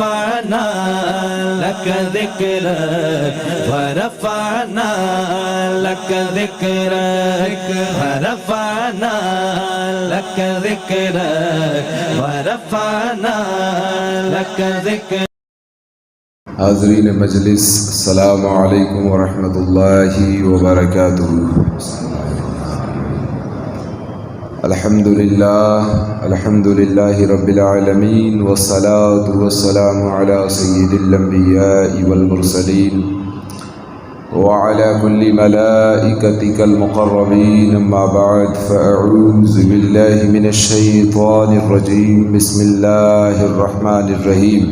ورفعنا لك ذكرك ورفعنا لك ذكرك ورفعنا لك ذكرك ورفعنا لك ذكرك. حاضرین مجلس، السلام علیکم ورحمۃ اللہ وبرکاتہ. الحمد للہ رب العالمین، والصلاة والسلام علی سید الانبیاء والمرسلین وعلى كل ملائكتك المقربين. اما بعد فاعوذ باللہ من الشیطان الرجیم. بسم اللہ الرحمن الرحیم.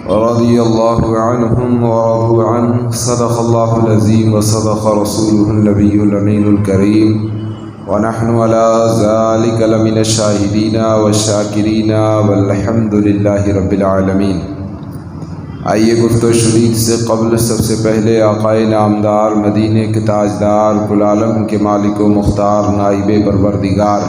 رضی اللہ عنہم ورضوا عنہ. صدق اللہ العظیم وصدق رسولہ النبی الامین الکریم، ونحن على ذلك لمن الشاہدین والشاکرین والحمد للہ رب العالمین. آئیے گفت و شنید سے قبل سب سے پہلے آقائے نامدار، مدینے کے تاجدار، کل عالم کے مالک و مختار، نائب پروردگار،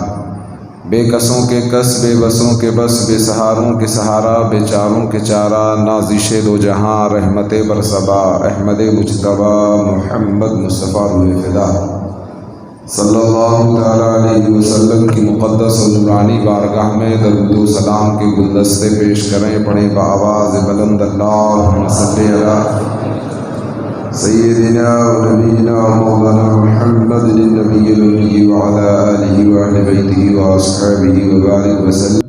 بے کسوں کے کس، بے بسوں کے بس، بے سہاروں کے سہارا، بے چاروں کے چارہ، نازش دو جہاں، رحمت برصبا، احمد مجتبی محمد مصطفیٰ روح فدا صلی اللہ تعالیٰ علیہ وسلم کی مقدس و نورانی بارگاہ میں درود و سلام کے گلدستے پیش کریں. پڑھیں بآواز بلند اللہم صلی علی سیدنا و نبینا و مولانا محمد النبی الامی وعلی آلہ و اہل بیتہ و اصحابہ وبارک وسلم.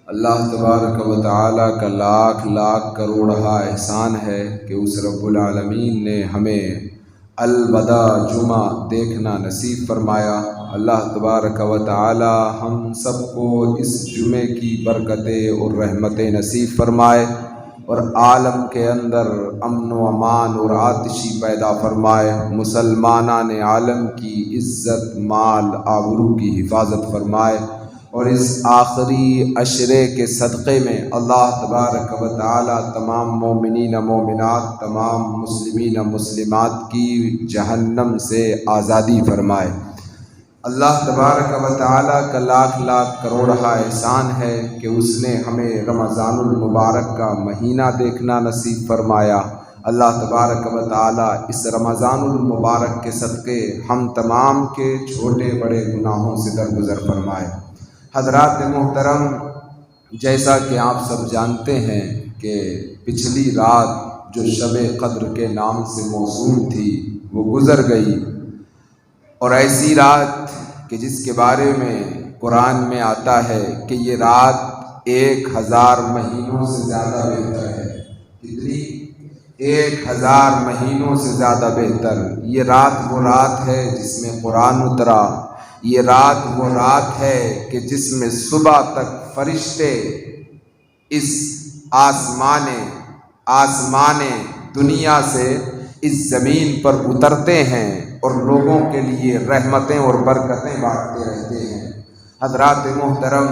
اللہ تبارک و تعالیٰ کا لاکھ لاکھ کروڑہ احسان ہے کہ اس رب العالمین نے ہمیں الوداع جمعہ دیکھنا نصیب فرمایا. اللہ تبارک و تعالی ہم سب کو اس جمعے کی برکتیں اور رحمتیں نصیب فرمائے اور عالم کے اندر امن و امان اور آتشی پیدا فرمائے. مسلمانان عالم کی عزت، مال، آبرو کی حفاظت فرمائے اور اس آخری عشرے کے صدقے میں اللہ تبارک و تعالی تمام مومنین مومنات، تمام مسلمین مسلمات کی جہنم سے آزادی فرمائے. اللہ تبارک و تعالی کا لاکھ لاکھ کروڑہ احسان ہے کہ اس نے ہمیں رمضان المبارک کا مہینہ دیکھنا نصیب فرمایا. اللہ تبارک و تعالی اس رمضان المبارک کے صدقے ہم تمام کے چھوٹے بڑے گناہوں سے درگزر فرمائے. حضرات محترم، جیسا کہ آپ سب جانتے ہیں کہ پچھلی رات جو شب قدر کے نام سے موسوم تھی وہ گزر گئی، اور ایسی رات کہ جس کے بارے میں قرآن میں آتا ہے کہ یہ رات 1000 مہینوں سے زیادہ بہتر ہے. کتنی؟ 1000 مہینوں سے زیادہ بہتر. یہ رات وہ رات ہے جس میں قرآن اترا. یہ رات وہ رات ہے کہ جس میں صبح تک فرشتے اس آسمان دنیا سے اس زمین پر اترتے ہیں اور لوگوں کے لیے رحمتیں اور برکتیں بانٹتے رہتے ہیں. حضرات محترم،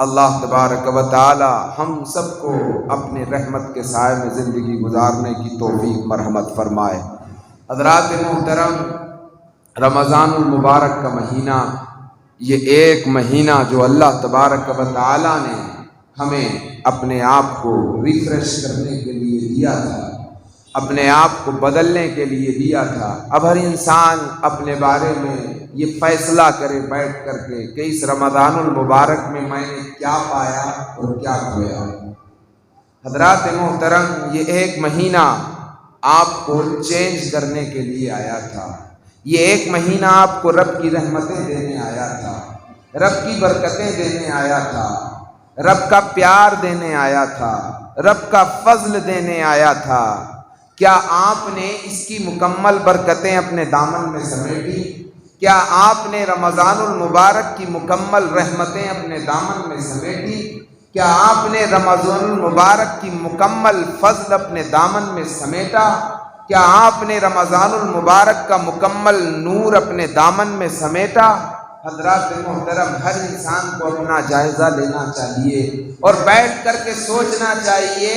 اللہ تبارک و تعالی ہم سب کو اپنے رحمت کے سائے میں زندگی گزارنے کی توفیق مرحمت فرمائے. حضرات محترم، رمضان المبارک کا مہینہ، یہ ایک مہینہ جو اللہ تبارک و تعالی نے ہمیں اپنے آپ کو ریفریش کرنے کے لیے دیا تھا، اپنے آپ کو بدلنے کے لیے دیا تھا. اب ہر انسان اپنے بارے میں یہ فیصلہ کرے بیٹھ کر کے کہ اس رمضان المبارک میں میں نے کیا پایا اور کیا کھویا. حضرات محترم، یہ ایک مہینہ آپ کو چینج کرنے کے لیے آیا تھا. یہ ایک مہینہ آپ کو رب کی رحمتیں دینے آیا تھا، رب کی برکتیں دینے آیا تھا، رب کا پیار دینے آیا تھا، رب کا فضل دینے آیا تھا. کیا آپ نے اس کی مکمل برکتیں اپنے دامن میں سمیٹی؟ کیا آپ نے رمضان المبارک کی مکمل رحمتیں اپنے دامن میں سمیٹی؟ کیا آپ نے رمضان المبارک کی مکمل فضل اپنے دامن میں سمیٹا؟ کیا آپ نے رمضان المبارک کا مکمل نور اپنے دامن میں سمیٹا؟ حضرات محترم، ہر انسان کو اپنا جائزہ لینا چاہیے اور بیٹھ کر کے سوچنا چاہیے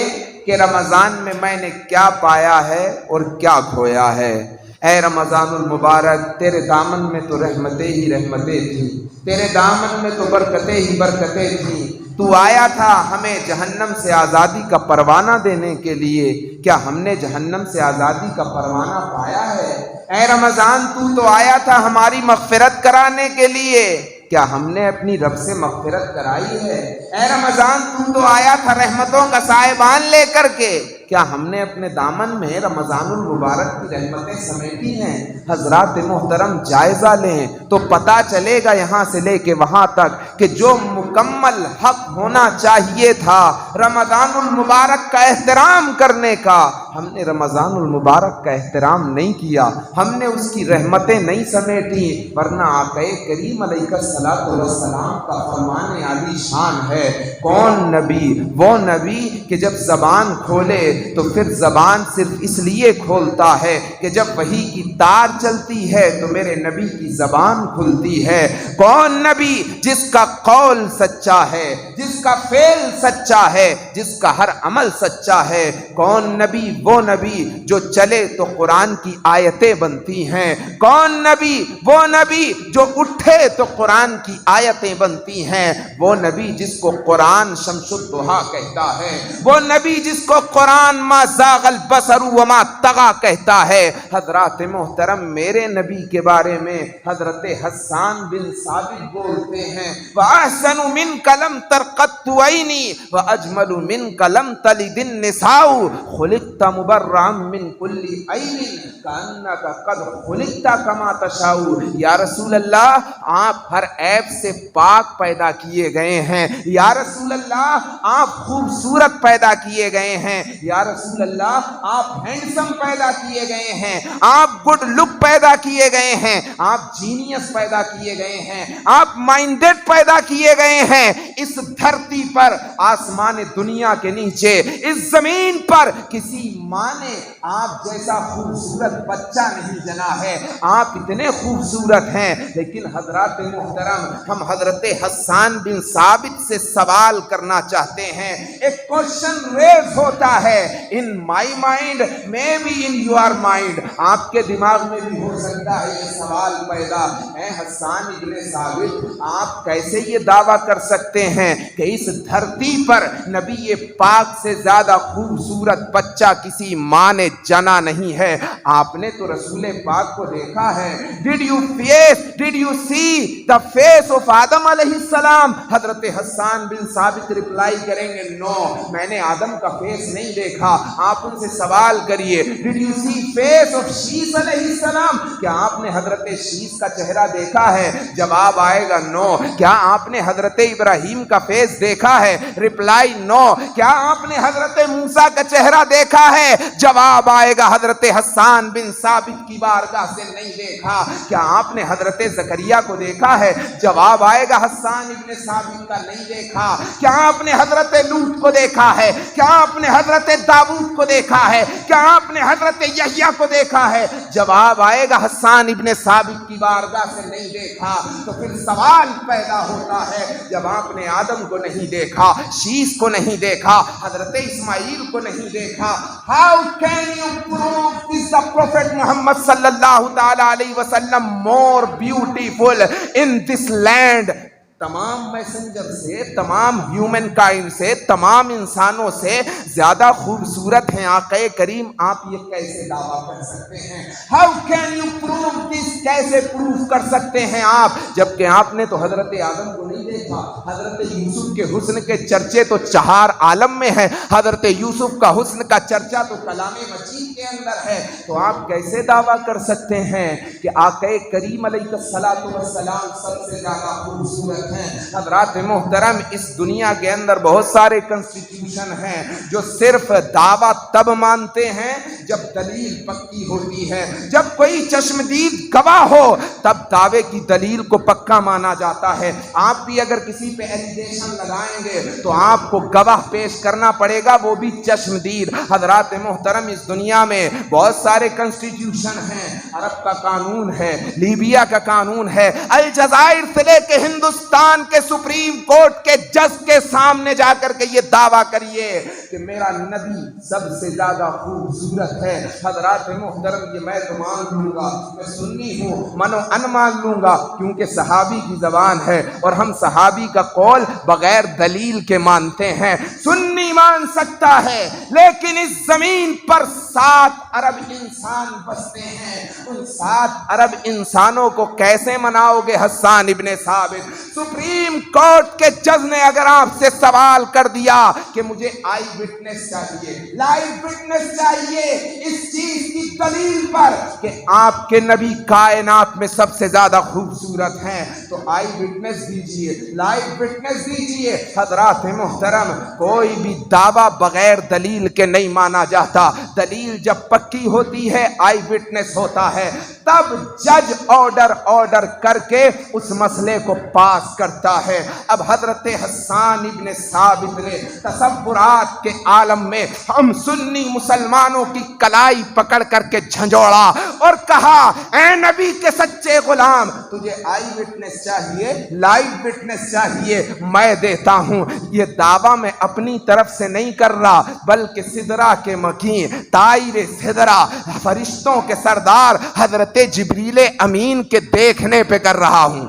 کہ رمضان میں میں نے کیا پایا ہے اور کیا کھویا ہے. اے رمضان المبارک، تیرے دامن میں تو رحمتیں ہی رحمتیں تھیں، تیرے دامن میں تو برکتیں ہی برکتیں تھیں، تو آیا تھا ہمیں جہنم سے آزادی کا پروانہ دینے کے لیے، کیا ہم نے جہنم سے آزادی کا پروانہ پایا ہے؟ اے رمضان تو آیا تھا ہماری مغفرت کرانے کے لیے، کیا ہم نے اپنی رب سے مغفرت کرائی ہے؟ اے رمضان تو آیا تھا رحمتوں کا سائبان لے کر کے، کیا ہم نے اپنے دامن میں رمضان المبارک کی رحمتیں سمیٹی ہیں؟ حضرات محترم جائزہ لیں تو پتہ چلے گا یہاں سے لے کے وہاں تک کہ جو مکمل حق ہونا چاہیے تھا رمضان المبارک کا احترام کرنے کا، ہم نے رمضان المبارک کا احترام نہیں کیا، ہم نے اس کی رحمتیں نہیں سمیٹی، ورنہ آقا کریم علیہ الصلوۃ والسلام کا فرمان عالی شان ہے، کون نبی؟ وہ نبی کہ جب زبان کھولے تو پھر زبان صرف اس لیے کھولتا ہے کہ جب وحی کی تار چلتی ہے تو میرے نبی کی زبان کھلتی ہے۔ کون نبی؟ جس کا قول سچا ہے، جس کا فعل سچا ہے، جس کا ہر عمل سچا ہے۔ کون نبی؟ وہ نبی جو چلے تو قرآن کی آیتیں بنتی ہیں۔ کون نبی؟ وہ نبی جو اٹھے تو قرآن کی آیتیں بنتی ہیں۔ وہ نبی جس کو قرآن شمس الضحیٰ کہتا ہے، وہ نبی جس کو قرآن ما زاغ البصر وما طغى کہتا ہے۔ حضرات محترم میرے نبی کے بارے میں حضرت حسان بن ثابت بولتے ہیں، وَأَحْسَنُ مِنْكَ لَمْ تَرْقَدْ عَيْنِي وَأَجْمَلُ مِنْكَ لَمْ تَلِدِ النِّسَاءُ خُلِقْتَ مُبَرَّأً مِنْ كُلِّ عَيْبٍ كَأَنَّكَ قَدْ خُلِقْتَ كَمَا تَشَاءُ۔ یا رسول اللہ آپ ہر عیب سے پاک پیدا کیے گئے ہیں، یا رسول اللہ آپ خوبصورت پیدا کیے گئے ہیں، یا رسول اللہ آپ ہینڈسم پیدا کیے گئے ہیں، آپ گڈ لک پیدا کیے گئے ہیں، آپ جینیس پیدا کیے گئے ہیں، آپ مائنڈڈ پیدا کیے گئے ہیں۔ اس دھرتی پر، آسمان دنیا کے نیچے، اس زمین پر کسی ماں نے آپ جیسا خوبصورت بچہ نہیں جنا ہے، آپ اتنے خوبصورت ہیں۔ لیکن حضرات محترم ہم حضرت حسان بن ثابت سے سوال کرنا چاہتے ہیں، ایک کوشچن ریز ہوتا ہے in my mind maybe in your mind، آپ کے دماغ میں بھی ہو سکتا ہے یہ سوال پیدا، اے حسان ابن ثابت آپ کیسے یہ دعویٰ کر سکتے ہیں کہ اس دھرتی پر نبی پاک سے زیادہ خوبصورت بچہ کسی ماں نے جنا نہیں ہے؟ آپ نے تو رسول پاک کو دیکھا ہے۔ Did you see the face of آدم علیہ السلام؟ حضرت حسان بن ثابت رپلائی کریں گے نو، میں نے آدم کا فیس نہیں دیکھا۔ آپ ان سے سوال کریے Did you see face of شیس علیہ السلام؟ کیا آپ نے حضرت شیس کا چہرہ دیکھا ہے؟ جواب آئے گا نو۔ کیا آپ نے حضرت ابراہیم کا فیس دیکھا ہے؟ رپلائی نو۔ کیا آپ نے حضرت موسیٰ کا چہرہ دیکھا ہے؟ جواب آئے گا حضرت حسان بن ثابت کی بارگاہ سے نہیں دیکھا۔ کیا آپ نے حضرت زکریا کو دیکھا ہے؟ جواب آئے گا حسان ابن ثابت کا نہیں دیکھا۔ کیا آپ نے حضرت لوط کو دیکھا ہے؟ کیا آپ نے حضرت داؤد کو دیکھا ہے؟ کیا آپ نے حضرت یحییٰ کو دیکھا ہے؟ جواب آئے گا حسان ابن ثابت کی بارگاہ سے نہیں دیکھا۔ تو پھر سوال پیدا ہوتا ہے، جب آپ نے آدم کو نہیں دیکھا، شیس کو نہیں دیکھا، حضرت اسماعیل کو نہیں دیکھا، how can you prove is the prophet محمد صلی اللہ تعالی علیہ وسلم more beautiful in this land؟ تمام میسنجر سے، تمام ہیومن کائنڈ سے، تمام انسانوں سے زیادہ خوبصورت ہیں آقا کریم، آپ یہ کیسے دعویٰ کر سکتے ہیں؟ How can you prove this؟ کیسے پروف کر سکتے ہیں آپ؟ جبکہ آپ نے تو حضرت آدم کو نہیں دیکھا۔ حضرت یوسف کے حسن کے چرچے تو چہار عالم میں ہیں، حضرت یوسف کا حسن کا چرچا تو کلام مجید کے اندر ہے، تو آپ کیسے دعویٰ کر سکتے ہیں کہ آقا کریم علیہ الصلوۃ والسلام سب سے زیادہ خوبصورت ہیں؟ حضرات محترم اس دنیا کے اندر بہت سارے کنسٹیٹیوشن ہیں جو صرف دعویٰ تب مانتے ہیں جب دلیل پکی ہوتی ہے، جب کوئی چشمدید گواہ ہو تب دعوے کی دلیل کو پکا مانا جاتا ہے۔ آپ بھی اگر کسی پہ ایلیگیشن لگائیں گے تو آپ کو گواہ پیش کرنا پڑے گا، وہ بھی چشمدید۔ حضرات محترم اس دنیا میں بہت سارے کنسٹیٹیوشن ہیں، عرب کا قانون ہے، لیبیا کا قانون ہے، الجزائر سے لے کے ہندوستان ہندوستان کے سپریم کورٹ کے جج کے سامنے جا کر کے یہ دعویٰ کریے کہ میرا نبی سب سے زیادہ خوبصورت ہے۔ حضرات محترم، یہ میں تو مان لوں گا، میں سنی ہوں، منو ان مان لوں گا، کیونکہ صحابی کی زبان ہے اور ہم صحابی کا قول بغیر دلیل کے مانتے ہیں۔ سنی مان سکتا ہے، لیکن اس زمین پر 7 ارب انسان بستے ہیں، ان 7 ارب انسانوں کو کیسے مناؤ گے حسان ابن ثابت؟ سپریم کورٹ کے جج نے اگر آپ سے سوال کر دیا کہ مجھے آئی وٹنس چاہیے، لائیو وٹنس چاہیے اس چیز کی دلیل پر کہ آپ کے نبی کائنات میں سب سے زیادہ خوبصورت ہیں، تو آئی وٹنس دیجئے، لائیو وٹنس دیجئے۔ حضرات محترم، کوئی بھی دعویٰ بغیر دلیل کے نہیں مانا جاتا، دلیل جب پکی ہوتی ہے آئی وٹنس ہوتا ہے، تب جج آرڈر کر کے اس مسئلے کو پاس کرتا ہے۔ اب حضرت حسان ابن ثابت نے تصورات کے عالم میں ہم سنی مسلمانوں کی کلائی پکڑ کر کے جھنجھوڑا اور کہا، اے نبی کے سچے غلام، تجھے آئی وٹنس چاہیے، لائیو وٹنس چاہیے، میں دیتا ہوں۔ یہ دعویٰ میں اپنی طرف سے نہیں کر رہا، بلکہ سدرہ کے مکین، طائر سدرہ، فرشتوں کے سردار حضرت جبریل امین کے دیکھنے پہ کر رہا ہوں۔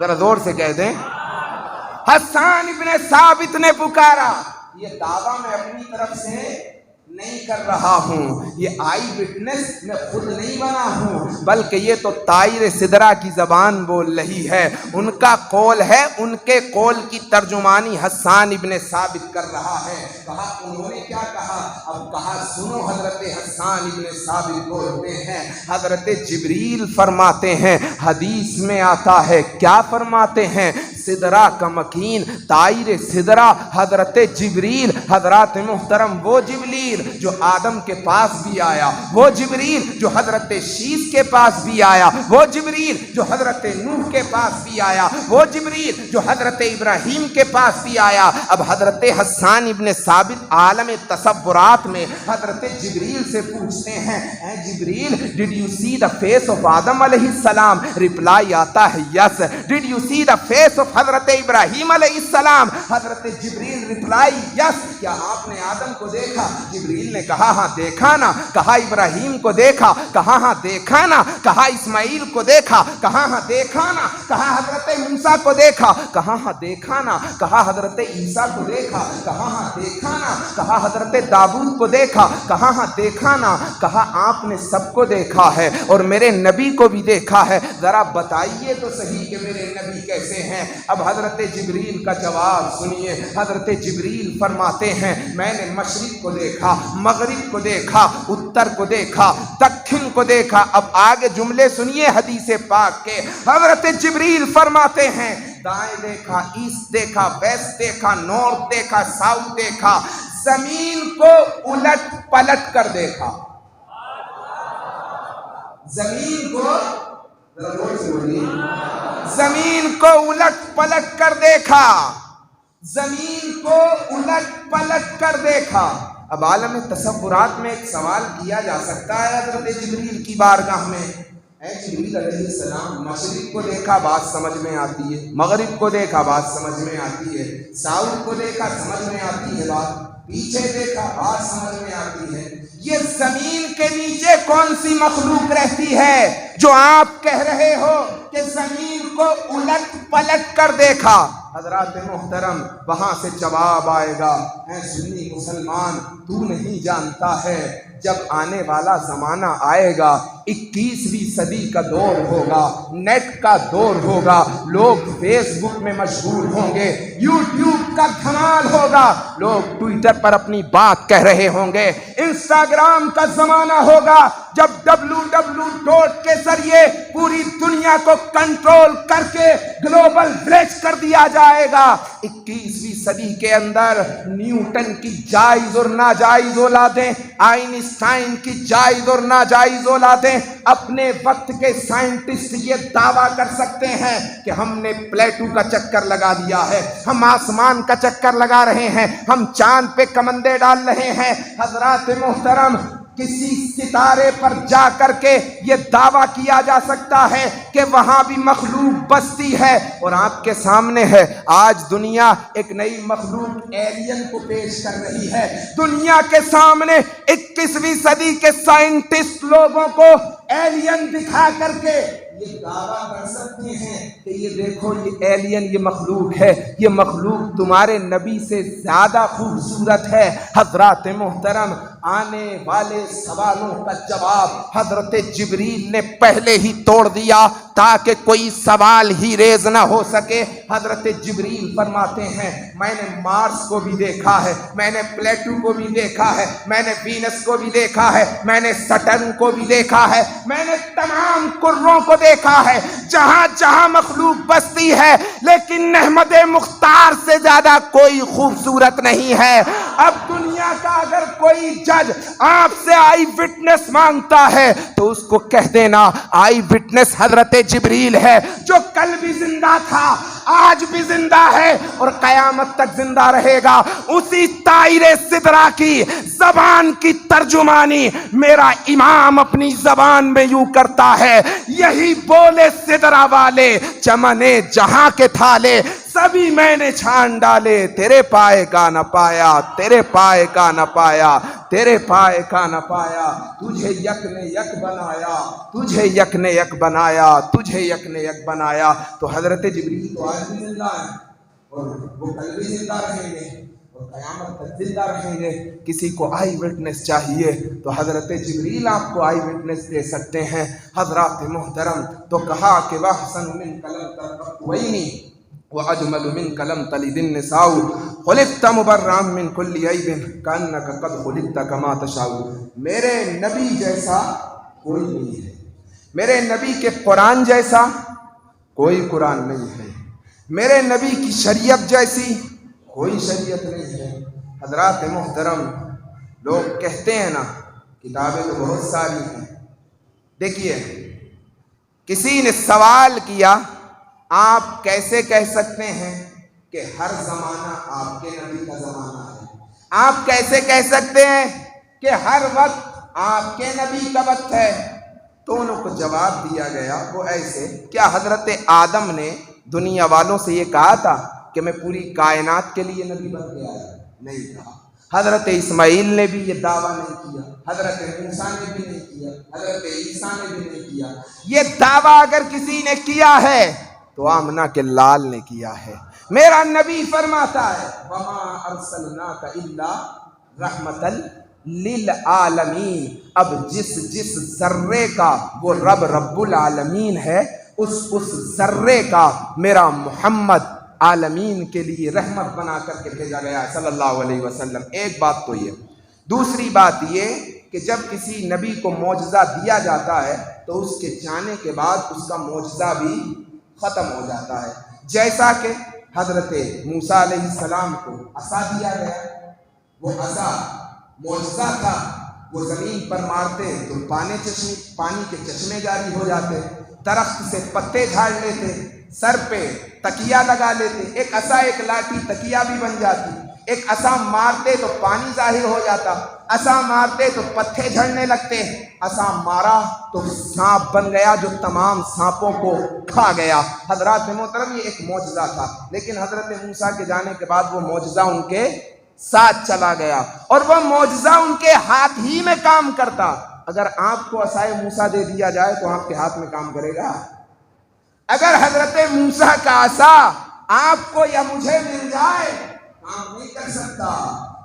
ذرا زور سے کہہ دیں، حسان ابن ثابت نے پکارا، یہ دعویٰ میں اپنی طرف سے نہیں کر رہا ہوں، یہ آئی وٹنس میں خود نہیں بنا ہوں، بلکہ یہ تو طائر سدرہ کی زبان بول رہی ہے، ان کا قول ہے، ان کے قول کی ترجمانی حسان ابن ثابت کر رہا ہے۔ کہا انہوں نے کیا کہا؟ اب کہا سنو، حضرت حسان ابن ثابت بولتے ہیں، حضرت جبریل فرماتے ہیں، حدیث میں آتا ہے، کیا فرماتے ہیں؟ سدرہ کا مکین، طائر سدرہ، حضرت جبریل، حضرات محترم وہ جبریل جو آدم کے پاس بھی آیا، وہ جبریل جو حضرت شیش کے پاس بھی آیا، وہ جبریل جو حضرت نوح کے پاس بھی آیا، وہ جبریل جو حضرت ابراہیم کے پاس بھی آیا۔ اب حضرت حسان ابن ثابت عالم تصورات میں حضرت جبریل سے پوچھتے ہیں، اے جبریل، did you see the face of آدم علیہ السلام؟ ریپلائی آتا ہے yes. Did you see the face of حضرت ابراہیم علیہ السلام؟ حضرت جبریل ریپلائی یس۔ کیا آپ نے آدم کو دیکھا؟ جبریل نے کہا ہاں دیکھا نا۔ کہا ابراہیم کو دیکھا؟ کہا ہاں دیکھا نا۔ کہا اسماعیل کو دیکھا؟ کہا ہاں دیکھا نا۔ کہا حضرت موسیٰ کو دیکھا؟ کہا ہاں دیکھا نا۔ کہا حضرت عیسیٰ کو دیکھا؟ کہا ہاں دیکھا نا۔ کہا حضرت داؤد کو دیکھا؟ کہا ہاں دیکھا نا۔ کہا آپ نے سب کو دیکھا ہے اور میرے نبی کو بھی دیکھا ہے، ذرا بتائیے تو صحیح کہ میرے نبی کیسے ہیں؟ اب حضرت جبریل کا جواب سنیے۔ حضرت جبریل فرماتے ہیں، میں نے مشرق کو دیکھا، مغرب کو دیکھا، اتر کو دیکھا، دکھن کو دیکھا۔ اب آگے جملے سنیے حدیث پاک کے۔ حضرت جبریل فرماتے ہیں، دائیں دیکھا، ایسٹ دیکھا، ویسٹ دیکھا، نارتھ دیکھا، ساؤتھ دیکھا، زمین کو الٹ پلٹ کر دیکھا۔ زمین کو زمین کو الٹ پلٹ کر دیکھا، زمین کو الٹ پلٹ کر دیکھا۔ اب عالم تصورات میں ایک سوال کیا جا سکتا ہے حضرت جبریل کی بارگاہ میں، اے جبریل علیہ السلام، مشرق کو دیکھا بات سمجھ میں آتی ہے، مغرب کو دیکھا بات سمجھ میں آتی ہے، ساؤتھ کو دیکھا سمجھ میں آتی ہے بات، پیچھے دیکھا بات سمجھ میں آتی ہے، یہ زمین کے نیچے کون سی مخلوق رہتی ہے جو آپ کہہ رہے ہو کہ زمین کو الٹ پلٹ کر دیکھا؟ حضرات محترم، وہاں سے جواب آئے گا، اے سنی مسلمان، تو نہیں جانتا ہے جب آنے والا زمانہ آئے گا، 21ویں صدی کا دور ہوگا، نیٹ کا دور ہوگا، لوگ فیس بک میں مشغول ہوں گے، یوٹیوب کا دھمال ہوگا، لوگ ٹویٹر پر اپنی بات کہہ رہے ہوں گے، انسٹاگرام کا زمانہ ہوگا جب www کے ذریعے پوری دنیا کو کنٹرول کر کے گلوبل ولیج کر دیا جائے گا۔ 21ویں صدی کے اندر نیوٹن کی جائز اور ناجائز اولادیں، آئنسٹائن کی جائز اور ناجائز اولادیں، اپنے وقت کے سائنٹسٹ یہ دعویٰ کر سکتے ہیں کہ ہم نے پلیٹو کا چکر لگا دیا ہے، ہم آسمان کا چکر لگا رہے ہیں، ہم چاند پہ کمندے ڈال رہے ہیں۔ حضرات محترم، کسی ستارے پر جا کر کے یہ دعویٰ کیا جا سکتا ہے کہ وہاں بھی مخلوق بستی ہے، اور آپ کے سامنے ہے آج دنیا ایک نئی مخلوق ایلین کو پیش کر رہی ہے۔ دنیا کے سامنے 21ویں صدی کے سائنٹسٹ لوگوں کو ایلین دکھا کر کے یہ دعویٰ کر سکتے ہیں کہ یہ دیکھو یہ ایلین، یہ مخلوق ہے، یہ مخلوق تمہارے نبی سے زیادہ خوبصورت ہے۔ حضرات محترم، آنے والے سوالوں کا جواب حضرت جبریل نے پہلے ہی توڑ دیا تاکہ کوئی سوال ہی ریز نہ ہو سکے۔ حضرت جبریل فرماتے ہیں میں نے مارس کو بھی دیکھا ہے، میں نے پلیٹو کو بھی دیکھا ہے، میں نے وینس کو بھی دیکھا ہے، میں نے سٹرن کو بھی دیکھا ہے، میں نے تمام کروں کو دیکھا ہے جہاں جہاں مخلوق بستی ہے، لیکن احمد مختار سے زیادہ کوئی خوبصورت نہیں ہے۔ اب دنیا کا اگر کوئی جج آپ سے آئی وٹنس مانگتا ہے تو اس کو کہہ دینا آئی وٹنس حضرت جبریل ہے، جو کل بھی زندہ تھا، آج بھی زندہ ہے اور قیامت تک زندہ رہے گا۔ اسی طائر سدرہ کی زبان کی ترجمانی میرا امام اپنی زبان میں یوں کرتا ہے، یہی بولے سدرہ والے چمنے جہاں کے تھالے سبھی میں نے چھان ڈالے، تیرے پائے کا نہ پایا، تیرے پائے کا نہ پایا، تیرے پائے کا نہ پایا، تجھے یک نے یک بنایا، تجھے یک نے یک بنایا، تجھے یک نے یک بنایا۔ تو حضرت جبریل تو آج بھی زندہ ہے اور وہ کل بھی زندہ رہیں گے اور قیامت تک زندہ رہیں گے۔ کسی کو آئی وٹنس چاہیے تو حضرت جبریل آپ کو آئی وٹنس دے سکتے ہیں۔ حضرات محترم، تو کہا کہ وَأَحْسَنُ مِنْكَ لَمْ تَرْقَبْ عَيْنِي وَأَجْمَلُ مِنْكَ لَمْ تَلِدِ النِّسَاءُ خُلِقْتَ مُبَرًّعًا مِنْ كُلِّ عَيْبٍ كَأَنَّكَ قَدْ خُلِقْتَ كَمَا تَشَاءُ۔ میرے نبی جیسا کوئی نہیں ہے، میرے نبی کے قرآن جیسا کوئی قرآن نہیں ہے، میرے نبی کی شریعت جیسی کوئی شریعت نہیں ہے۔ حضرات محترم، لوگ کہتے ہیں نا کتابیں تو بہت ساری ہیں۔ دیکھیے، کسی نے سوال کیا آپ کیسے کہہ سکتے ہیں کہ ہر زمانہ آپ کے نبی کا زمانہ ہے؟ آپ کیسے کہہ سکتے ہیں کہ ہر وقت آپ کے نبی کا وقت ہے؟ تو ان کو جواب دیا گیا وہ ایسے، کیا حضرت آدم نے دنیا والوں سے یہ کہا تھا کہ میں پوری کائنات کے لیے نبی بن کے آیا؟ نہیں کہا۔ حضرت اسماعیل نے بھی یہ دعویٰ نہیں کیا، حضرت موسیٰ نے بھی نہیں کیا، حضرت عیسیٰ نے بھی نہیں کیا۔ یہ دعویٰ اگر کسی نے کیا ہے تو آمنہ کے لال نے کیا ہے۔ میرا نبی فرماتا ہے وَمَا أَرْسَلْنَاكَ إِلَّا رَحْمَةً لِلْعَالَمِينَ۔ اب جس ذرے کا وہ رب العالمین ہے، اس ذرے کا میرا محمد عالمین کے لیے رحمت بنا کر کے بھیجا گیا ہے صلی اللہ علیہ وسلم۔ ایک بات تو یہ۔ دوسری بات یہ کہ جب کسی نبی کو معجزہ دیا جاتا ہے تو اس کے جانے کے بعد اس کا معجزہ بھی ختم ہو جاتا ہے۔ جیسا کہ حضرت موسیٰ علیہ السلام کو عصا دیا گیا، وہ عصا معجزہ تھا، وہ زمین پر مارتے تو پانی کے چشمے جاری ہو جاتے، درخت سے پتے جھاڑ لیتے، سر پہ تکیہ لگا لیتے، ایک عصا ایک لاٹھی تکیہ بھی بن جاتی، ایک عصا مارتے تو پانی ظاہر ہو جاتا، عصا مارتے تو پتھر جھڑنے لگتے، عصا مارا تو سانپ بن گیا جو تمام سانپوں کو کھا گیا۔ حضرات محترم، یہ ایک معجزہ تھا، لیکن حضرت موسیٰ کے جانے کے بعد وہ معجزہ ان کے ساتھ چلا گیا اور وہ معجزہ ان کے ہاتھ ہی میں کام کرتا۔ اگر آپ کو عصائے موسیٰ دے دیا جائے تو آپ کے ہاتھ میں کام کرے گا؟ اگر حضرت موسیٰ کا عصا آپ کو یا مجھے مل جائے کام نہیں کر سکتا،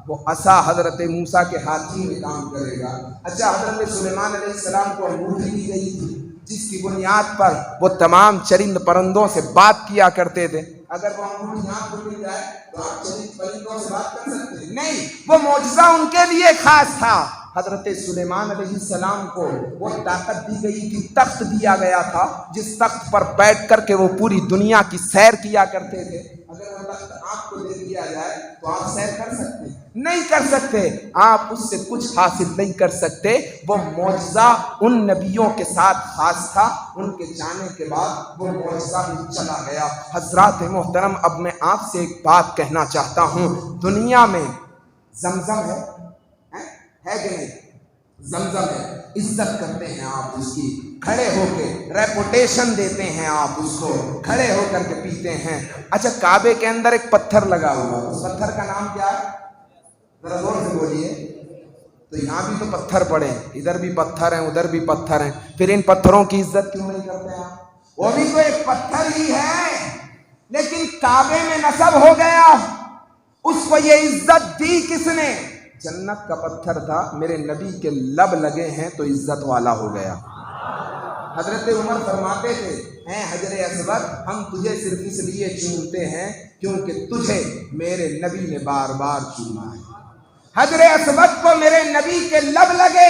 وہ عصا حضرت موسیٰ کے ہاتھ ہی میں کام کرے گا۔ اچھا، حضرت سلیمان علیہ السلام کو انگوٹھی دی گئی تھی جس کی بنیاد پر وہ تمام چرند پرندوں سے بات کیا کرتے تھے۔ اگر وہ انگوٹھی آپ کو مل جائے تو آپ چرند پرندوں سے بات کر سکتے ہیں؟ نہیں، وہ معجزہ ان کے لیے خاص تھا۔ حضرت سلیمان علیہ السلام کو وہ طاقت دی گئی تھی، تخت دیا گیا تھا جس تخت پر بیٹھ کر کے وہ پوری دنیا کی سیر کیا کرتے تھے۔ اگر وہ تخت آپ کو دے دیا جائے تو آپ سیر کر سکتے ہیں؟ نہیں کر سکتے، آپ اس سے کچھ حاصل نہیں کر سکتے۔ وہ معجزہ ان نبیوں کے ساتھ خاص تھا، ان کے جانے کے بعد وہ معجزہ بھی چلا گیا۔ حضرات محترم، اب میں آپ سے ایک بات کہنا چاہتا ہوں، دنیا میں زمزم ہے کہ نہیں؟ زمزم ہے، عزت کرتے ہیں آپ اس کی، کھڑے ہو کے ریپوٹیشن دیتے ہیں آپ اس کو، کھڑے ہو کر کے پیتے ہیں۔ اچھا کعبے کے اندر ایک پتھر لگا ہوا، اس پتھر کا نام کیا ہے؟ ذرا زور سے بولیے۔ تو یہاں بھی تو پتھر پڑے ہیں، ادھر بھی پتھر ہیں ادھر بھی پتھر ہیں، پھر ان پتھروں کی عزت کیوں نہیں کرتے ہیں آپ؟ وہ بھی تو ایک پتھر ہی ہے، لیکن کعبے میں نصب ہو گیا، اس کو یہ عزت دی کس نے؟ جنت کا پتھر تھا، میرے نبی کے لب لگے ہیں تو عزت والا ہو گیا۔ حضرت عمر فرماتے تھے، اے حجر اسود، ہم تجھے صرف اس لیے چومتے ہیں کیونکہ تجھے میرے نبی نے بار بار چوما ہے۔ حجر اسود کو میرے نبی کے لب لگے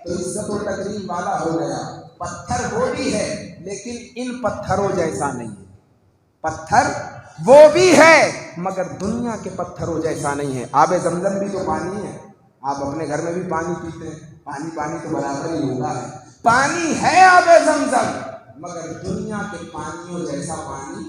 تو عزت و تکریم والا ہو گیا۔ پتھر وہ بھی ہے لیکن ان پتھروں جیسا نہیں ہے، پتھر وہ بھی ہے مگر دنیا کے پتھروں جیسا نہیں ہے۔ آب زمزم بھی تو پانی ہے، آپ اپنے گھر میں بھی پانی پیتے ہیں، پانی تو برابر ہی ہوتا ہے، پانی ہے آب زمزم، مگر دنیا کے پانیوں جیسا پانی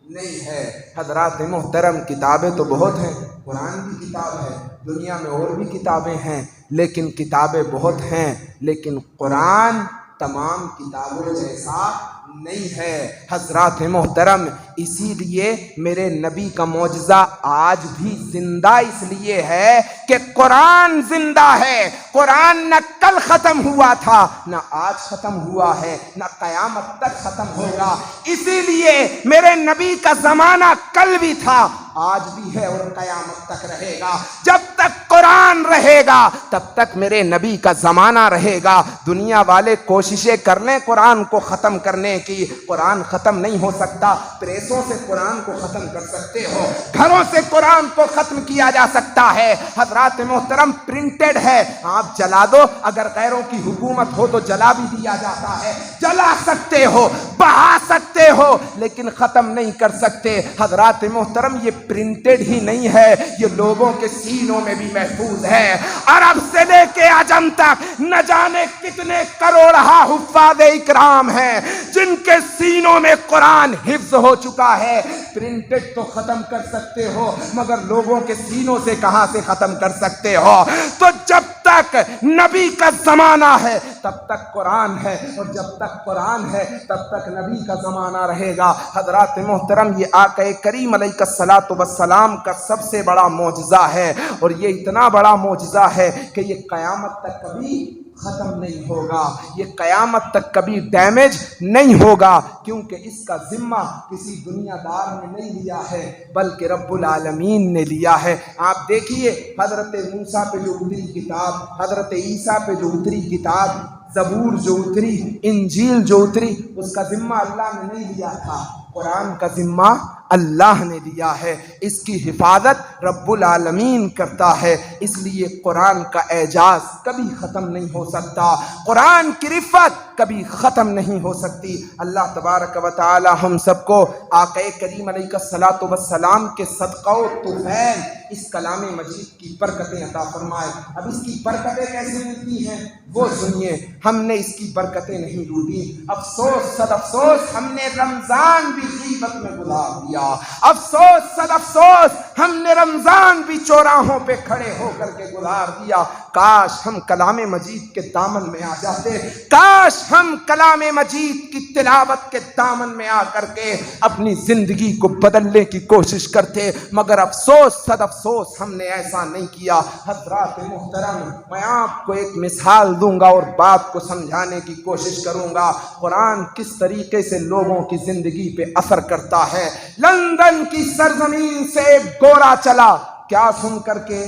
نہیں ہے۔ حضرات محترم، کتابیں تو بہت ہیں، قرآن بھی کتاب ہے، دنیا میں اور بھی کتابیں ہیں، لیکن کتابیں بہت ہیں، لیکن قرآن تمام کتابوں جیسا نہیں ہے۔ حضرات محترم، اسی لیے میرے نبی کا معجزہ آج بھی زندہ اس لیے ہے کہ قرآن زندہ ہے۔ قرآن نہ کل ختم ہوا تھا، نہ آج ختم ہوا ہے، نہ قیامت تک ختم ہوگا۔ اسی لیے میرے نبی کا زمانہ کل بھی تھا، آج بھی ہے اور قیامت تک رہے گا۔ جب تک قرآن رہے گا تب تک میرے نبی کا زمانہ رہے گا۔ دنیا والے کوششیں کر لیں قرآن کو ختم کرنے کی، قرآن ختم نہیں ہو سکتا۔ پریسوں سے قرآن کو ختم کر سکتے ہو، گھروں سے قرآن کو ختم کیا جا سکتا ہے۔ حضرات محترم، پرنٹڈ ہے، آپ جلا دو، اگر غیروں کی حکومت ہو تو جلا بھی دیا جاتا ہے، جلا سکتے ہو، بہا سکتے ہو، لیکن ختم نہیں کر سکتے۔ حضرات محترم، یہ پرنٹڈ ہی نہیں ہے، یہ لوگوں کے سینوں میں بھی محفوظ ہے۔ عرب سے لے کے عجم تک نہ جانے کتنے کروڑہا حفاظ اکرام ہیں جن کے سینوں میں قرآن حفظ ہو چکا ہے۔ پرنٹڈ تو ختم کر سکتے ہو مگر لوگوں کے سینوں سے کہاں سے ختم کر سکتے ہو؟ تو جب تک نبی کا زمانہ ہے تب تک قرآن ہے، اور جب تک قرآن ہے تب تک نبی کا زمانہ رہے گا۔ حضرات محترم، یہ آقا کریم علیہ الصلوۃ والسلام کا سب سے بڑا معجزہ ہے، اور یہ اتنا بڑا معجزہ ہے کہ یہ قیامت تک کبھی ختم نہیں ہوگا، یہ قیامت تک کبھی ڈیمیج نہیں ہوگا، کیونکہ اس کا ذمہ کسی دنیا دار نے نہیں لیا ہے بلکہ رب العالمین نے لیا ہے۔ آپ دیکھیے، حضرت موسیٰ پہ جو اتری کتاب، حضرت عیسیٰ پہ جو اتری کتاب، زبور جو اتری، انجیل جو اتری، اس کا ذمہ اللہ نے نہیں لیا تھا، قرآن کا ذمہ اللہ نے لیا ہے۔ اس کی حفاظت رب العالمین کرتا ہے، اس لیے قرآن کا اعجاز کبھی ختم نہیں ہو سکتا، قرآن کی رفعت کبھی ختم نہیں ہو سکتی۔ اللہ تبارک و تعالی ہم سب کو آقا کریم علیہ الصلوۃ والسلام کے صدقہ و طفیل اس کلام مجید کی برکتیں عطا فرمائے۔ اب اس کی برکتیں کیسے ملتی ہیں وہ سنیے، ہم نے اس کی برکتیں نہیں لوٹی، افسوس صد افسوس ہم نے رمضان بھی غیبت میں گزار دیا، افسوس صد افسوس ہم نے رمضان بھی چوراہوں پہ کھڑے ہو کر کے گزار دیا۔ کاش ہم کلام مجید کے دامن میں آ جاتے، کاش ہم کلام مجید کی تلاوت کے دامن میں آ کر کے اپنی زندگی کو بدلنے کی کوشش کرتے، مگر افسوس صد افسوس ہم نے ایسا نہیں کیا۔ حضرات محترم، میں آپ کو ایک مثال دوں گا اور بات کو سمجھانے کی کوشش کروں گا، قرآن کس طریقے سے لوگوں کی زندگی پہ اثر کرتا ہے۔ لندن کی سرزمین سے ایک گورا چلا، کیا سن کر کے؟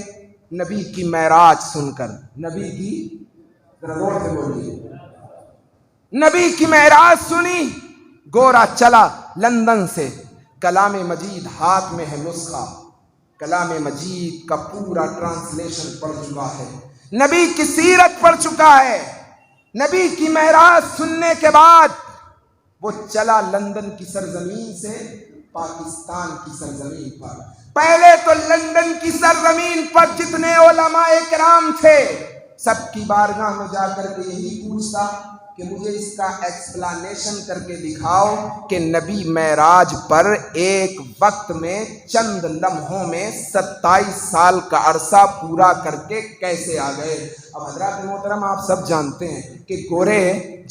نبی کی معراج سن کر، نبی کی، ذرا غور سے بولیے، نبی کی معراج سنی، گورا چلا لندن سے، کلام مجید ہاتھ میں ہے نسخہ، کلام مجید کا پورا ٹرانسلیشن پڑھ چکا ہے، نبی کی سیرت پڑھ چکا ہے۔ نبی کی معراج سننے کے بعد وہ چلا لندن کی سرزمین سے پاکستان کی سرزمین پر۔ پہلے تو لندن کی سرزمین پر جتنے علماء کرام تھے سب کی بارگاہ میں جا کر کے یہی پوچھتا کہ مجھے اس کا ایکسپلانیشن کر کے دکھاؤ کہ نبی معراج پر ایک وقت میں چند لمحوں میں 27 سال کا عرصہ پورا کر کے کیسے آ گئے۔ اب حضرات محترم آپ سب جانتے ہیں کہ گورے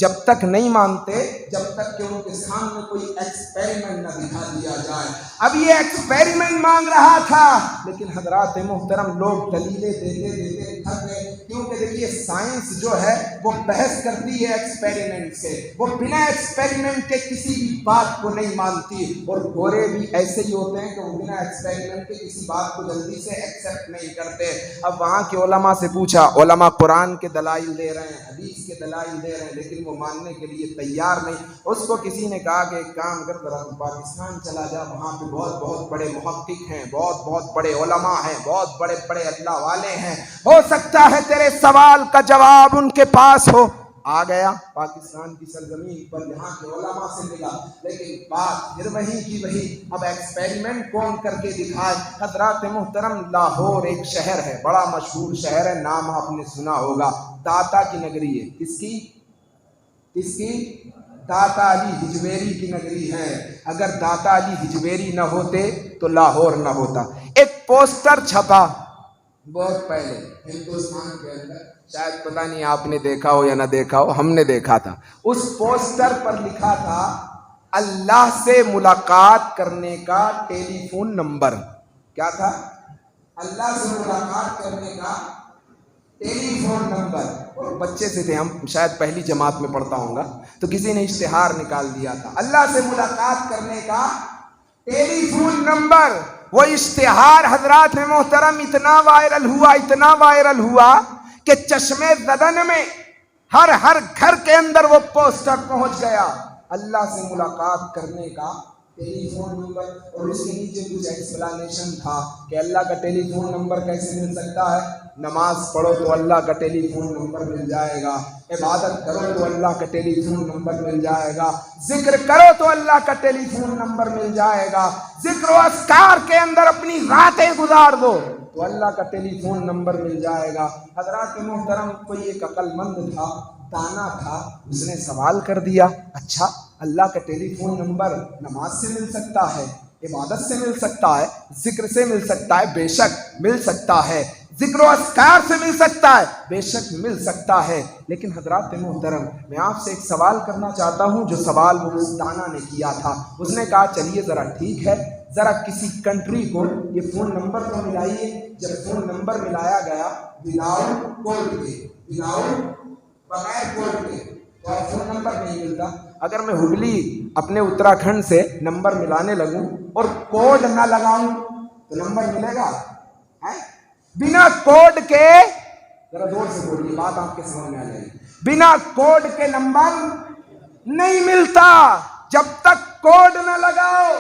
جب تک نہیں مانتے جب تک کہ ان کے سامنے کوئی ایکسپیریمنٹ نہ دکھا دیا جائے۔ اب یہ ایکسپیریمنٹ مانگ رہا تھا، لیکن حضرات محترم لوگ دلیلیں دیتے تھک گئے، کیونکہ دیکھیے سائنس جو ہے وہ بحث کرتی ہے ایکسپیریمنٹ سے، وہ بنا ایکسپیریمنٹ کے کسی بھی بات کو نہیں مانتی، اور گورے بھی ایسے ہی ہوتے ہیں کہ وہ بنا ایکسپیریمنٹ کے کسی بات کو جلدی سے ایکسیپٹ نہیں کرتے۔ اب وہاں کے علماء سے پوچھا، علماء قرآن کے دلائل دے رہے ہیں، حدیث کے دلائل دے رہے ہیں، لیکن وہ ماننے کے لیے تیار نہیں۔ اس کو کسی نے کہا کہ ایک کام کر ذرا پاکستان چلا جا، وہاں پہ بہت بڑے محقق ہیں، بہت بڑے علماء ہیں، بہت بڑے اللہ والے ہیں، ہو سکتا ہے تیرے سوال کا جواب ان کے پاس ہو۔ آ گیا پاکستان کی سرزمین پر، یہاں کے علماء سے ملا، لیکن بات پھر وہی کی وہی۔ اب ایکسپیریمنٹ کون کر کے دکھائے؟ حضرات محترم لاہور ایک شہر ہے، بڑا مشہور شہر ہے، نام آپ نے سنا ہوگا، داتا کی نگری ہے۔ کس کی؟ داتا علی ہجویری کی نگری ہے۔ اگر داتا علی ہجویری نہ ہوتے تو لاہور نہ ہوتا۔ ایک پوسٹر چھپا بہت پہلے ہندوستان کے اندر، شاید پتہ نہیں آپ نے دیکھا ہو یا نہ دیکھا ہو، ہم نے دیکھا تھا۔ اس پوسٹر پر لکھا تھا اللہ سے ملاقات کرنے کا ٹیلی فون نمبر۔ کیا تھا؟ اللہ سے ملاقات کرنے کا ٹیلی فون نمبر۔ اور بچے سے تھے ہم، شاید پہلی جماعت میں پڑھتا ہوں گا، تو کسی نے اشتہار نکال دیا تھا اللہ سے ملاقات کرنے کا ٹیلی فون نمبر۔ وہ اشتہار حضرات محترم اتنا وائرل ہوا کہ چشمے زدن میں ہر گھر کے اندر وہ پوسٹر پہنچ گیا، اللہ سے ملاقات کرنے کا ٹیلی فون نمبر۔ اور اس کے نیچے کچھ ایکسپلانیشن تھا کہ اللہ کا ٹیلی فون نمبر کیسے مل سکتا ہے؟ نماز پڑھو تو اللہ کا ٹیلی فون نمبر مل جائے گا، عبادت کرو تو اللہ کا ٹیلی فون نمبر مل جائے گا، ذکر کرو تو اللہ کا ٹیلی فون نمبر مل جائے گا، ذکر و اذکار کے اندر اپنی راتیں گزار دو تو اللہ کا ٹیلی فون نمبر مل جائے گا۔ حضرات محترم کوئی ایک عقل مند تھا، دانا تھا، اس نے سوال کر دیا، اچھا اللہ کا ٹیلی فون نمبر نماز سے مل سکتا ہے، عبادت سے مل سکتا ہے، ذکر سے مل سکتا ہے، بے شک مل سکتا ہے، ذکر و اذکار سے مل سکتا ہے، بے شک مل سکتا ہے، لیکن حضرات محترم میں آپ سے ایک سوال کرنا چاہتا ہوں جو سوال وہ اس دانا نے کیا تھا۔ اس نے کہا چلیے ذرا ٹھیک ہے، ذرا کسی کنٹری کو یہ فون نمبر تو ملائیے۔ جب فون نمبر ملایا گیا وداؤٹ کوڈ کے، بغیر کوڈ کے، تو فون نمبر نہیں ملتا۔ اگر میں ہبلی اپنے اتراکھنڈ سے نمبر ملانے لگوں اور کوڈ نہ لگاؤں تو نمبر ملے گا؟ بنا کوڈ کے، ذرا زور سے بولیے بات آپ کے سمجھ میں آ جائے گی، بنا کوڈ کے نمبر نہیں ملتا۔ جب تک کوڈ نہ لگاؤ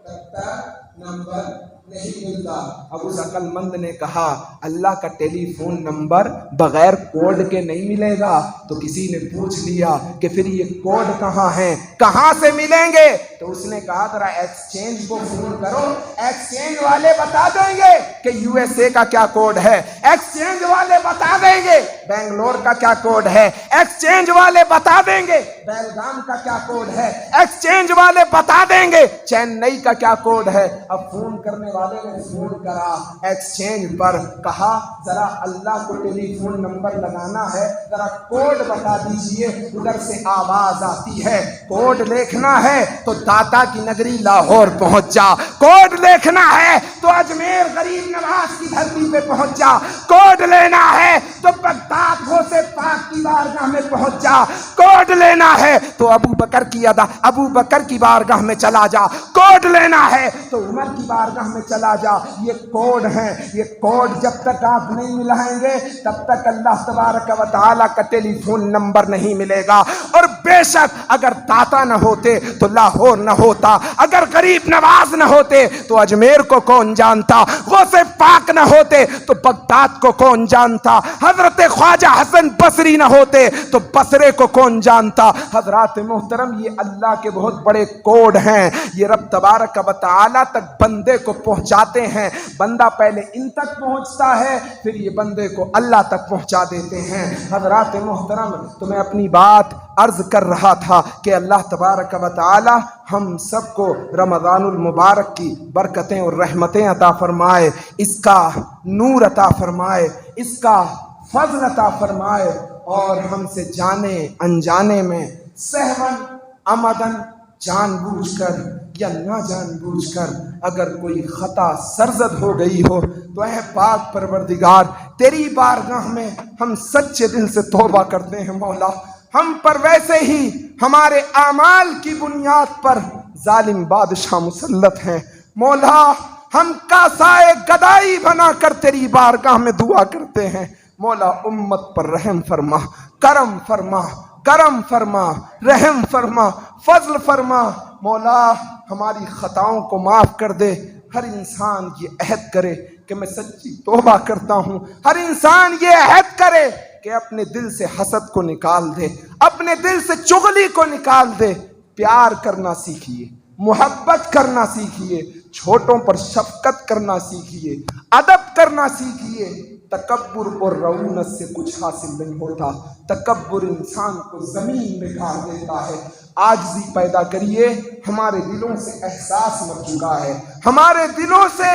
تب تک نمبر نہیں ملتا۔ اب اس عقل مند نے کہا اللہ کا ٹیلی فون نمبر بغیر کوڈ کے نہیں ملے گا، تو کسی نے پوچھ لیا کہ پھر یہ کوڈ کہاں ہیں، کہاں سے ملیں گے؟ تو اس نے کہا ذرا ایکسچینج کو فون کرو، ایکسچینج والے بتا دیں گے کہ یو ایس اے کا کیا کوڈ ہے، ایکسچینج والے بتا دیں گے بنگلور کا کیا کوڈ ہے، ایکسچینج والے بتا دیں گے بیلگام کا کیا کوڈ ہے، ایکسچینج والے بتا دیں گے چینئی کا کیا کوڈ ہے۔ اب فون کرنے والے نے فون کرا ایکسچینج پر، کہا ذرا اللہ کو ٹیلی فون نمبر لگانا ہے، ذرا کوڈ بتا دیجئے۔ ادھر سے آواز آتی ہے کوڈ لکھنا ہے تو داتا کی نگری لاہور پہنچ جا، کوڈ لکھنا ہے تو اجمیر غریب نواز کی دھرتی پہ پہنچ جا، کوڈ لینا ہے تو بغداد غوث پاک کی بارگاہ میں پہنچ جا، کوڈ لینا ہے تو ابو بکر کی بارگاہ میں چلا جا، کوڈ لینا ہے تو عمر کی بارگاہ میں چلا جا۔ یہ کوڈ ہیں، یہ کوڈ جب تک آپ نہیں ملائیں گے تب تک اللہ تبارک و تعالیٰ کا ٹیلی فون نمبر نہیں ملے گا۔ اور بے شک اگر داتا نہ ہوتے تو لاہور نہ ہوتا، اگر غریب نواز نہ ہوتے تو اجمیر کو کون جانتا، غوث پاک نہ ہوتے تو بغداد کو کون جانتا، حضرت خواجہ حسن بصری نہ ہوتے تو بصرے کو کون جانتا۔ حضرات محترم یہ اللہ کے بہت بڑے کوڈ ہیں، یہ رب تبارک و تعالیٰ تک بندے کو پہنچاتے ہیں۔ بندہ پہلے ان تک پہنچتا ہے، پھر یہ بندے کو اللہ تک پہنچا دیتے ہیں۔ حضرات محترم تو میں اپنی بات عرض کر رہا تھا کہ اللہ تبارک و تعالی ہم سب کو رمضان المبارک کی برکتیں اور رحمتیں عطا فرمائے، اس کا نور عطا فرمائے، اس کا فضل عطا فرمائے، اور ہم سے جانے انجانے میں سہون عمدن جان بوجھ کر یا نہ جان بوجھ کر اگر کوئی خطا سرزد ہو گئی ہو تو اے پاک پروردگار تیری بارگاہ میں ہم سچے دل سے توبہ کرتے ہیں مولا۔ ہم پر ویسے ہی ہمارے اعمال کی بنیاد پر ظالم بادشاہ مسلط ہیں مولا، ہم کاسائے گدائی بنا کر تیری بارگاہ میں دعا کرتے ہیں مولا، امت پر رحم فرما، کرم فرما، کرم فرما، رحم فرما، فضل فرما مولا، ہماری خطاؤں کو معاف کر دے۔ ہر انسان یہ عہد کرے کہ میں سچی توبہ کرتا ہوں، ہر انسان یہ عہد کرے کہ اپنے دل سے حسد کو نکال دے، اپنے دل سے چغلی کو نکال دے، پیار کرنا سیکھیے، محبت کرنا سیکھیے، چھوٹوں پر شفقت کرنا سیکھیے، ادب کرنا سیکھیے۔ تکبر اور رعونت سے کچھ حاصل نہیں ہوتا، تکبر انسان کو زمین میں گاڑ دیتا ہے۔ عاجزی پیدا کریے، ہمارے دلوں سے احساس مر چکا ہے، ہمارے دلوں سے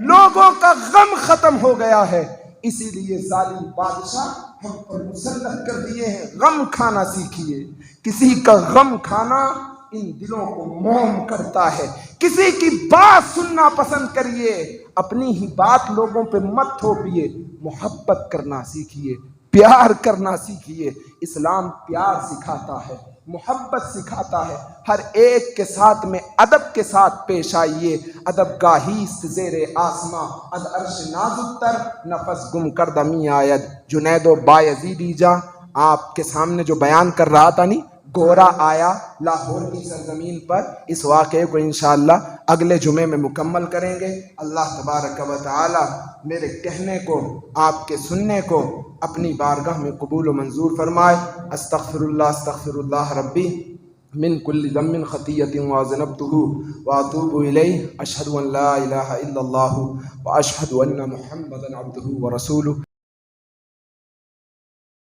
لوگوں کا غم ختم ہو گیا ہے، اسی لیے ظالم بادشاہ ہم پر مسلط کر دیے ہیں۔ غم کھانا سیکھیے، کسی کا غم کھانا ان دلوں کو موم کرتا ہے، کسی کی بات سننا پسند کریے، اپنی ہی بات لوگوں پہ مت تھوپیے، محبت کرنا سیکھیے، پیار کرنا سیکھیے۔ اسلام پیار سکھاتا ہے، محبت سکھاتا ہے، ہر ایک کے ساتھ میں ادب کے ساتھ پیش آئیے۔ ادب گاہیست زیر آسماں از عرش نازک تر، نفس گم کردہ می آید جنید و بایزیدی جا۔ آپ کے سامنے جو بیان کر رہا تھا نہیں، گورا آیا لاہور کی سرزمین پر، اس واقعے کو انشاءاللہ اگلے جمعے میں مکمل کریں گے۔ اللہ تبارک و تعالی میرے کہنے کو، آپ کے سننے کو اپنی بارگاہ میں قبول و منظور فرمائے۔ استغفر اللہ ربی من کل ذنب خطیۃ وذنبتہ واتوب الیہ، اشہد ان لا الہ الا اللہ واشہد ان محمدا عبدہ ورسولہ۔